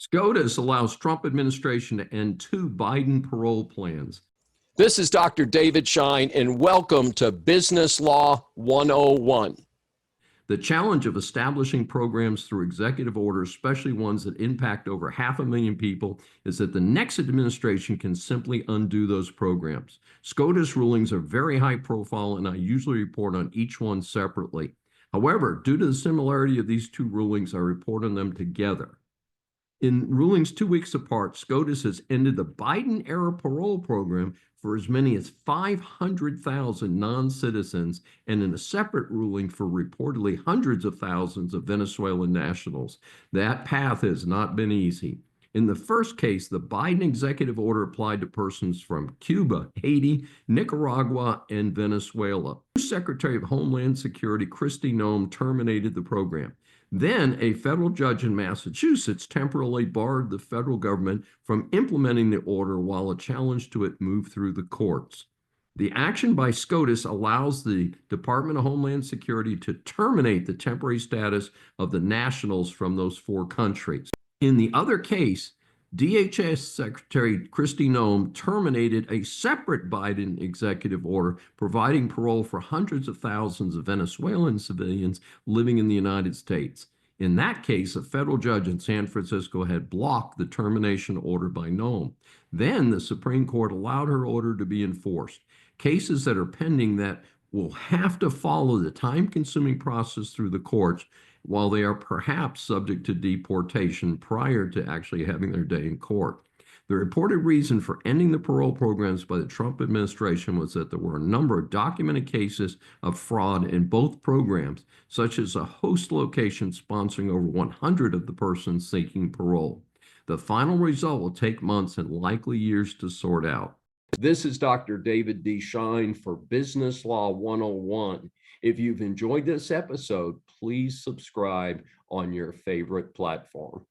SCOTUS allows Trump administration to end 2 Biden parole plans. This is Dr. David Schein, and welcome to Business Law 101. The challenge of establishing programs through executive orders, especially ones that impact over 500,000 people, is that the next administration can simply undo those programs. SCOTUS rulings are very high profile, and I usually report on each one separately. However, due to the similarity of these 2 rulings, I report on them together. In rulings 2 weeks apart, SCOTUS has ended the Biden-era parole program for as many as 500,000 non-citizens, and in a separate ruling for reportedly hundreds of thousands of Venezuelan nationals. That path has not been easy. In the first case, the Biden executive order applied to persons from Cuba, Haiti, Nicaragua, and Venezuela. Secretary of Homeland Security Kristi Noem terminated the program. Then a federal judge in Massachusetts temporarily barred the federal government from implementing the order while a challenge to it moved through the courts. The action by SCOTUS allows the Department of Homeland Security to terminate the temporary status of the nationals from those 4 countries. In the other case, DHS Secretary Kristi Noem terminated a separate Biden executive order providing parole for hundreds of thousands of Venezuelan civilians living in the United States. In that case, a federal judge in San Francisco had blocked the termination order by Noem. Then the Supreme Court allowed her order to be enforced. Cases that are pending that will have to follow the time-consuming process through the courts, while they are perhaps subject to deportation prior to actually having their day in court. The reported reason for ending the parole programs by the Trump administration was that there were a number of documented cases of fraud in both programs, such as a host location sponsoring over 100 of the persons seeking parole. The final result will take months and likely years to sort out. This is Dr. David D. Schein for Business Law 101. If you've enjoyed this episode, please subscribe on your favorite platform.